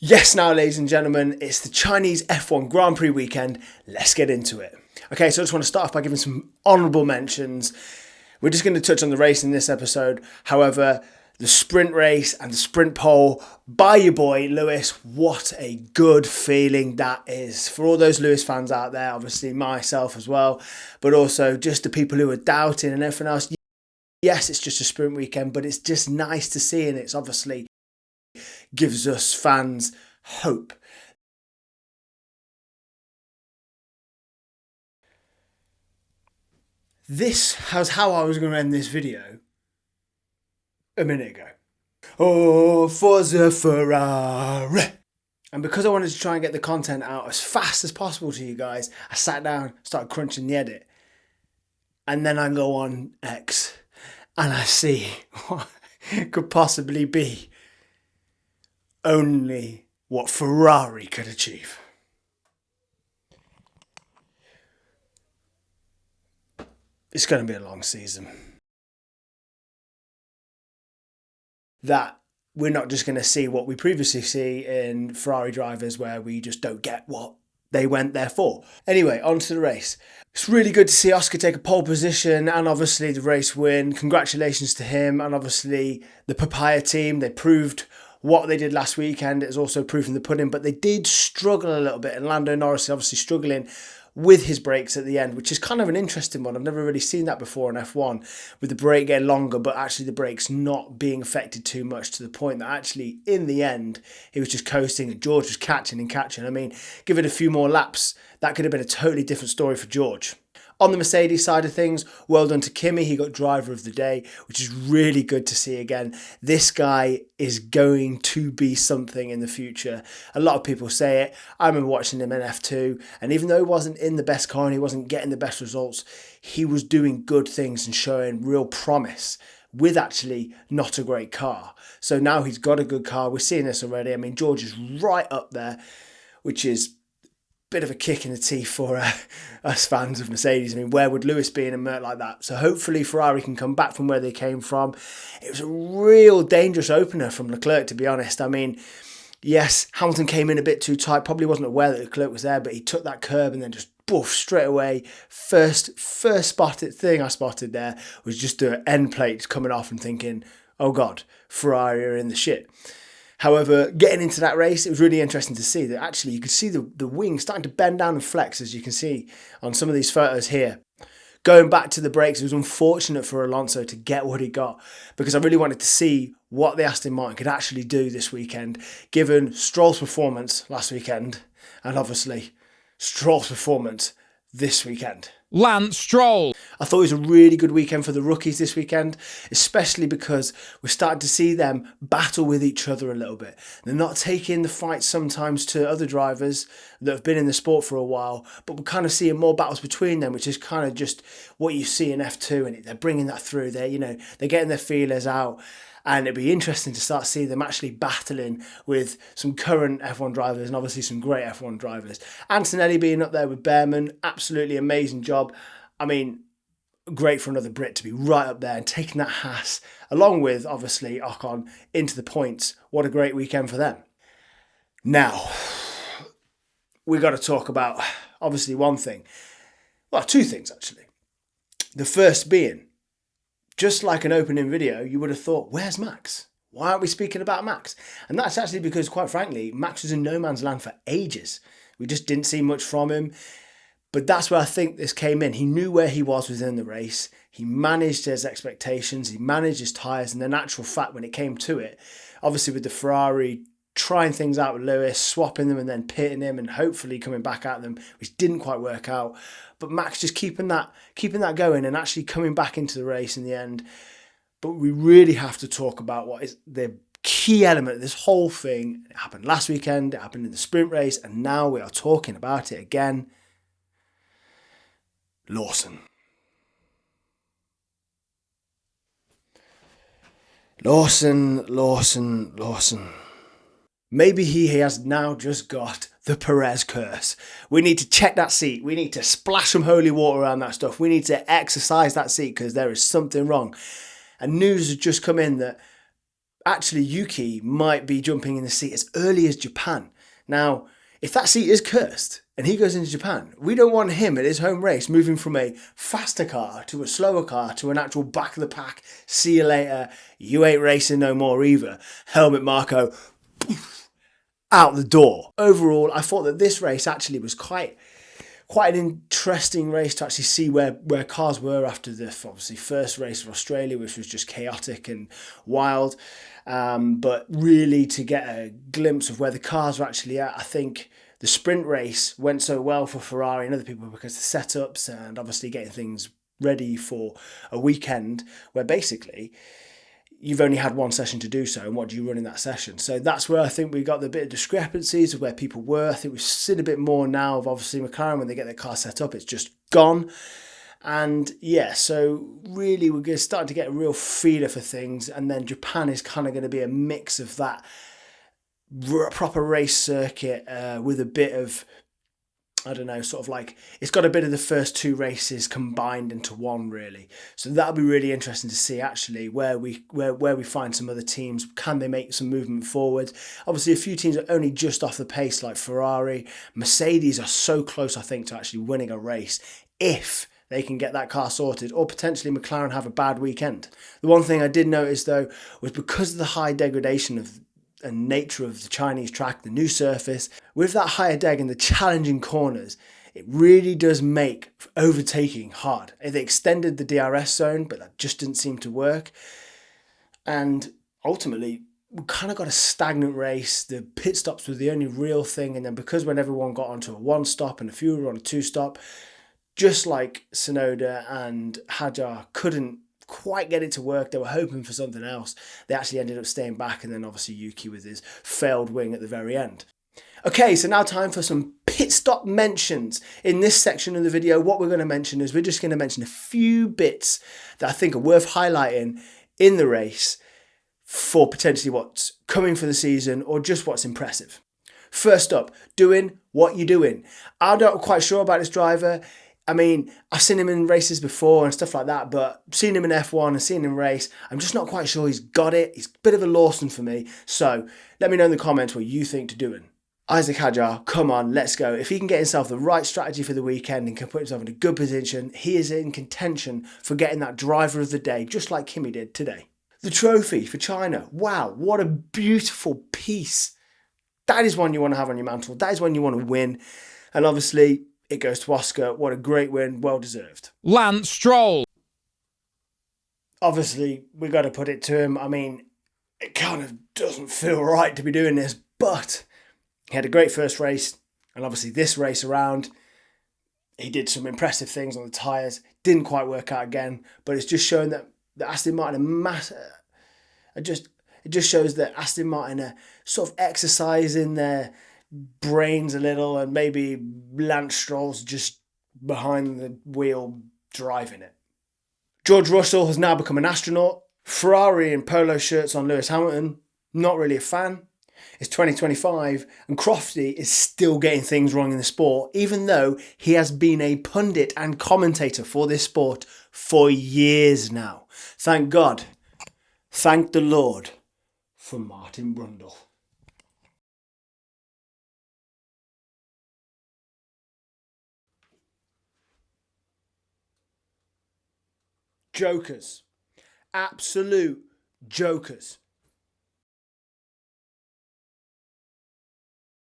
Yes, now, ladies and gentlemen, it's the Chinese F1 Grand Prix weekend. Let's get into it. Okay, so I just want to start off by giving some honourable mentions. We're just going to touch on the race in this episode. However, the sprint race and the sprint pole by your boy Lewis, what a good feeling that is. For all those Lewis fans out there, obviously myself as well, but also just the people who are doubting and everything else. Yes, it's just a sprint weekend, but it's just nice to see, and it's obviously gives us fans hope. This was how I was going to end this video a minute ago. Oh, Forza Ferrari. And because I wanted to try and get the content out as fast as possible to you guys, I sat down, started crunching the edit. And then I go on X and I see what could possibly be only what Ferrari could achieve. It's going to be a long season. That we're not just going to see what we previously see in Ferrari drivers where we just don't get what they went there for. Anyway, on to the race. It's really good to see Oscar take a pole position and obviously the race win. Congratulations to him and obviously the Papaya team. They proved what they did last weekend. It was also proof in the pudding, but they did struggle a little bit, and Lando Norris is obviously struggling with his brakes at the end, which is kind of an interesting one. I've never really seen that before in F1, with the brake getting longer, but actually the brakes not being affected too much, to the point that actually in the end he was just coasting and George was catching and catching. I mean, give it a few more laps, that could have been a totally different story for George. On the Mercedes side of things, well done to Kimi. He got driver of the day, which is really good to see again. This guy is going to be something in the future. A lot of people say it. I remember watching him in F2, and even though he wasn't in the best car and he wasn't getting the best results, he was doing good things and showing real promise with actually not a great car. So now he's got a good car. We're seeing this already. I mean, George is right up there, which is bit of a kick in the teeth for us fans of Mercedes. I mean, where would Lewis be in a Merc like that? So hopefully Ferrari can come back from where they came from. It was a real dangerous opener from Leclerc, to be honest. I mean, yes, Hamilton came in a bit too tight. Probably wasn't aware that Leclerc was there, but he took that curb and then just boof straight away. First spotted thing I spotted there was just the end plate coming off and thinking, oh God, Ferrari are in the shit. However, getting into that race, it was really interesting to see that actually you could see the wing starting to bend down and flex, as you can see on some of these photos here. Going back to the brakes, it was unfortunate for Alonso to get what he got, because I really wanted to see what the Aston Martin could actually do this weekend, given Stroll's performance last weekend and obviously Stroll's performance this weekend. Lance Stroll. I thought it was a really good weekend for the rookies this weekend, especially because we're starting to see them battle with each other a little bit. They're not taking the fight sometimes to other drivers that have been in the sport for a while, but we're kind of seeing more battles between them, which is kind of just what you see in F2, and they're bringing that through. They're getting their feelers out. And it'd be interesting to start seeing them actually battling with some current F1 drivers and obviously some great F1 drivers. Antonelli being up there with Behrman, absolutely amazing job. I mean, great for another Brit to be right up there and taking that Haas, along with obviously Ocon, into the points. What a great weekend for them. Now, we got to talk about obviously one thing. Well, two things actually. The first being, just like an opening video, you would have thought, where's Max? Why aren't we speaking about Max? And that's actually because, quite frankly, Max was in no man's land for ages. We just didn't see much from him. But that's where I think this came in. He knew where he was within the race. He managed his expectations. He managed his tyres. And the natural fact when it came to it, obviously with the Ferrari, trying things out with Lewis, swapping them and then pitting him and hopefully coming back at them, which didn't quite work out. But Max just keeping that going and actually coming back into the race in the end. But we really have to talk about what is the key element of this whole thing. It happened last weekend, it happened in the sprint race, and now we are talking about it again. Lawson. Maybe he has now just got the Perez curse. We need to check that seat. We need to splash some holy water around that stuff. We need to exercise that seat because there is something wrong. And news has just come in that actually Yuki might be jumping in the seat as early as Japan. Now, if that seat is cursed and he goes into Japan, we don't want him at his home race moving from a faster car to a slower car to an actual back of the pack. See you later. You ain't racing no more either. Helmut Marko, poof, out the door. Overall, I thought that this race actually was quite an interesting race to actually see where cars were after the obviously first race of Australia, which was just chaotic and wild. But really to get a glimpse of where the cars were actually at, I think the sprint race went so well for Ferrari and other people because the setups and obviously getting things ready for a weekend where basically you've only had one session to do so, and what do you run in that session? So that's where I think we got the bit of discrepancies of where people were. I think we've seen a bit more now of obviously McLaren when they get their car set up, it's just gone. And yeah, so really we're starting to get a real feeler for things, and then Japan is kind of going to be a mix of that proper race circuit with a bit of, I don't know, sort of like, it's got a bit of the first two races combined into one really. So that'll be really interesting to see actually where we find some other teams. Can they make some movement forward? Obviously a few teams are only just off the pace like Ferrari. Mercedes are so close I think to actually winning a race if they can get that car sorted, or potentially McLaren have a bad weekend. The one thing I did notice though was because of the high degradation of and nature of the Chinese track, the new surface, with that higher deg and the challenging corners, it really does make overtaking hard. They extended the DRS zone, but that just didn't seem to work. And ultimately, we kind of got a stagnant race. The pit stops were the only real thing. And then because when everyone got onto a one stop and a few were on a two stop, just like Tsunoda and Hajar couldn't quite get it to work. They were hoping for something else. They actually ended up staying back, and then obviously Yuki with his failed wing at the very end. Okay, so now time for some pit stop mentions. In this section of the video, what we're going to mention is we're just going to mention a few bits that I think are worth highlighting in the race for potentially what's coming for the season or just what's impressive. First up, doing what you're doing. I'm not quite sure about this driver. I mean, I've seen him in races before and stuff like that, but seen him in F1 and seen him race, I'm just not quite sure he's got it. He's a bit of a Lawson for me. So let me know in the comments what you think to doing. Isaac Hadjar, come on, let's go. If he can get himself the right strategy for the weekend and can put himself in a good position, he is in contention for getting that driver of the day, just like Kimi did today. The trophy for China. Wow, what a beautiful piece. That is one you want to have on your mantle. That is one you want to win. And obviously, it goes to Oscar. What a great win. Well deserved. Lance Stroll. Obviously, we got to put it to him. I mean, it kind of doesn't feel right to be doing this, but he had a great first race. And obviously, this race around, he did some impressive things on the tyres. Didn't quite work out again, but it's just showing that the Aston Martin it just shows that Aston Martin are sort of exercising their brains a little, and maybe Lance Stroll's just behind the wheel driving it. George Russell has now become an astronaut. Ferrari in polo shirts on Lewis Hamilton, not really a fan. It's 2025 and Crofty is still getting things wrong in the sport, even though he has been a pundit and commentator for this sport for years now. Thank God. Thank the Lord for Martin Brundle. Jokers. Absolute jokers.